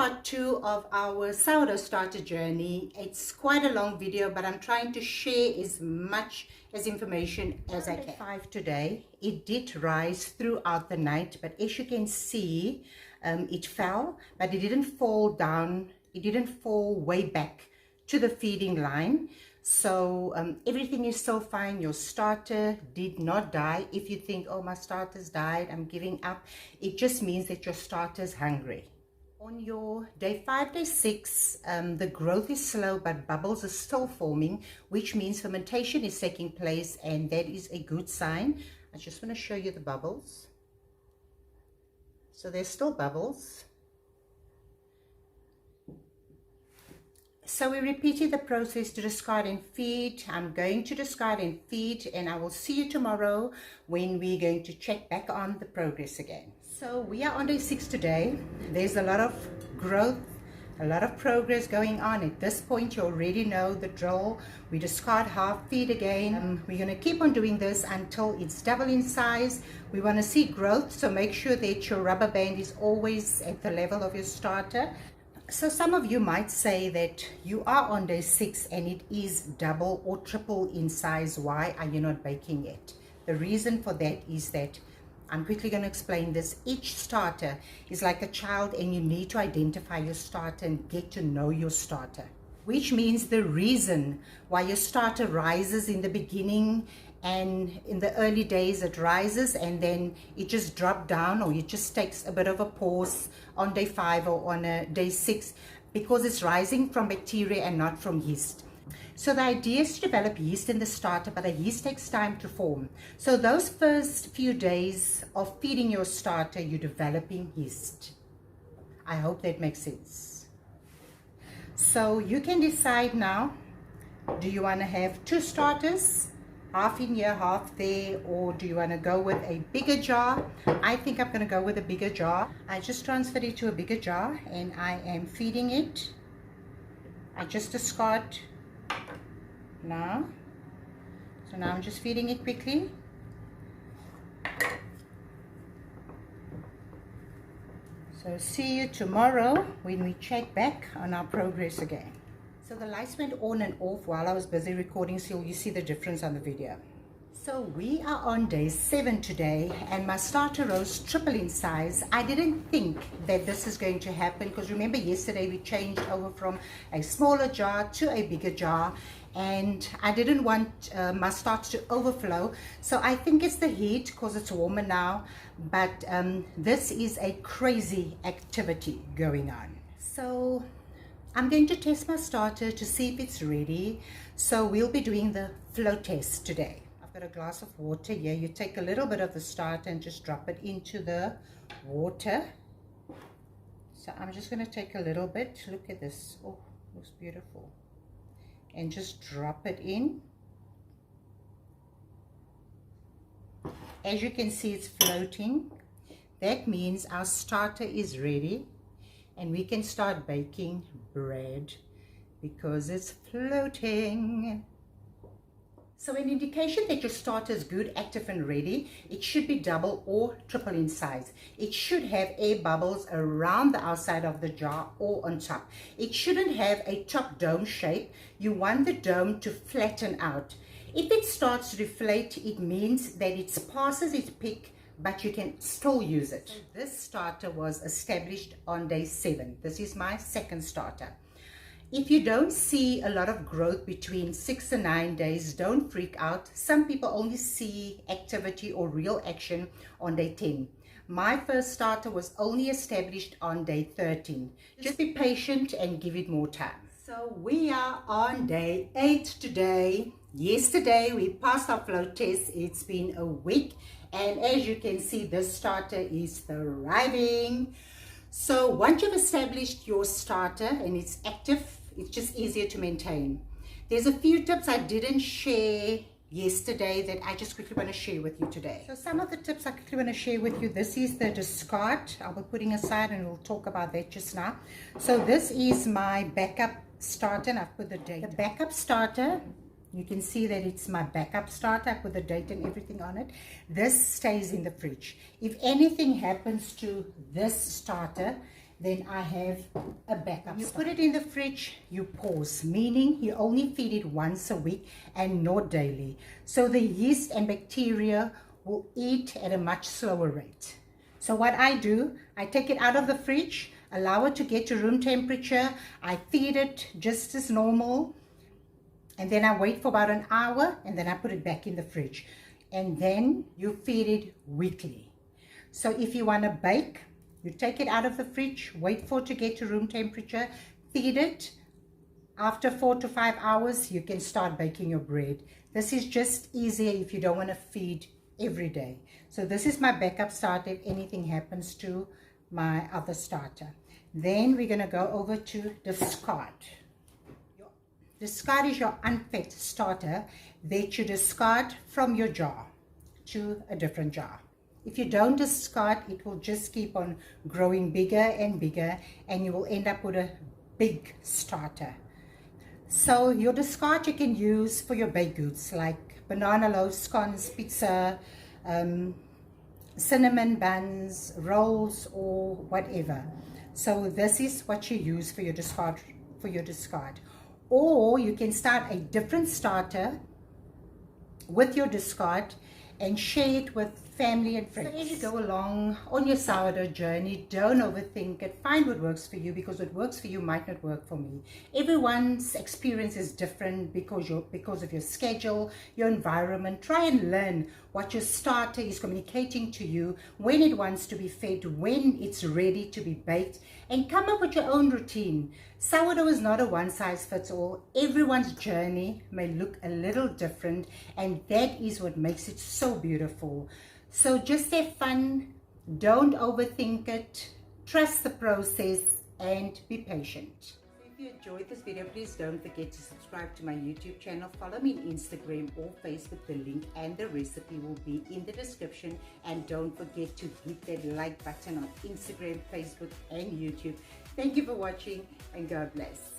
part 2 of our sourdough starter journey. It's quite a long video, but I'm trying to share as much as information as I can. 5 today. It did rise throughout the night, but as you can see, it fell, but it didn't fall down. It didn't fall way back to the feeding line. So everything is so fine. Your starter did not die. If you think, oh, my starter's died, I'm giving up, it just means that your starter's hungry. On your day 5, day 6, the growth is slow, but bubbles are still forming, which means fermentation is taking place, and that is a good sign. I just want to show you the bubbles. So there's still bubbles. So we're repeating the process to discard and feed. I'm going to discard and feed, and I will see you tomorrow when we're going to check back on the progress again. So we are on day 6 today. There's a lot of growth, a lot of progress going on. At this point, you already know the drill. We discard half, feed again. We're going to keep on doing this until it's double in size. We want to see growth, so make sure that your rubber band is always at the level of your starter. So some of you might say that you are on day 6 and it is double or triple in size. Why are you not baking yet? The reason for that is that I'm quickly going to explain this. Each starter is like a child, and you need to identify your starter and get to know your starter, which means the reason why your starter rises in the beginning, and in the early days it rises and then it just drops down, or it just takes a bit of a pause on day 5 or on day 6, because it's rising from bacteria and not from yeast. So the idea is to develop yeast in the starter, but the yeast takes time to form. So those first few days of feeding your starter, you're developing yeast. I hope that makes sense. So you can decide now, do you want to have 2 starters, half in here, half there, or do you want to go with a bigger jar? I think I'm going to go with a bigger jar. I just transferred it to a bigger jar and I am feeding it. I just discard now. So now I'm just feeding it quickly. So see you tomorrow when we check back on our progress again. So the lights went on and off while I was busy recording, so you see the difference on the video. So we are on day 7 today, and my starter rose triple in size. I didn't think that this is going to happen, because remember yesterday we changed over from a smaller jar to a bigger jar, and I didn't want my starter to overflow. So I think it's the heat, because it's warmer now, but this is a crazy activity going on. So I'm going to test my starter to see if it's ready. So we'll be doing the flow test today. I've got a glass of water here. You take a little bit of the starter and just drop it into the water. So I'm just going to take a little bit. Look at this. Oh, looks beautiful. And just drop it in. As you can see, it's floating. That means our starter is ready, and we can start baking bread because it's floating. So an indication that your starter is good, active and ready, it should be double or triple in size. It should have air bubbles around the outside of the jar or on top. It shouldn't have a top dome shape. You want the dome to flatten out. If it starts to deflate, it means that it's passes its peak, but you can still use it. So this starter was established on day 7. This is my second starter. If you don't see a lot of growth between 6 and 9 days, don't freak out. Some people only see activity or real action on day 10. My first starter was only established on day 13. Just be patient and give it more time. So we are on day 8 today. Yesterday we passed our flow test. It's been a week. And as you can see, this starter is thriving. So once you've established your starter and it's active, it's just easier to maintain. There's a few tips I didn't share yesterday that I just quickly want to share with you today. So some of the tips I quickly want to share with you. This is the discard I'll be putting aside, and we'll talk about that just now. So this is my backup starter, and I've put the date. The backup starter, you can see that it's my backup starter. I put the date and everything on it. This stays in the fridge. If anything happens to this starter then I have a backup. You put it in the fridge, you pause, meaning you only feed it once a week and not daily. So the yeast and bacteria will eat at a much slower rate. So what I do, I take it out of the fridge, allow it to get to room temperature, I feed it just as normal, and then I wait for about an hour, and then I put it back in the fridge. And then you feed it weekly. So if you want to bake, you take it out of the fridge, wait for it to get to room temperature, feed it. After 4 to 5 hours, you can start baking your bread. This is just easier if you don't want to feed every day. So this is my backup starter if anything happens to my other starter. Then we're going to go over to discard. Discard is your unfed starter that you discard from your jar to a different jar. If you don't discard, it will just keep on growing bigger and bigger, and you will end up with a big starter. So your discard you can use for your baked goods like banana loaves, scones, pizza, cinnamon buns, rolls, or whatever. So this is what you use for your discard. Or you can start a different starter with your discard and share it with family and friends. So as you go along on your sourdough journey, don't overthink it. Find what works for you, because what works for you might not work for me. Everyone's experience is different because of your schedule, your environment. Try and learn what your starter is communicating to you, when it wants to be fed, when it's ready to be baked, and come up with your own routine. Sourdough is not a one-size-fits-all. Everyone's journey may look a little different, and that is what makes it so beautiful. So just have fun, don't overthink it, trust the process, and be patient. If you enjoyed this video, please don't forget to subscribe to my YouTube channel. Follow me on Instagram or Facebook. The link and the recipe will be in the description. And don't forget to hit that like button on Instagram, Facebook, and YouTube. Thank you for watching, and God bless.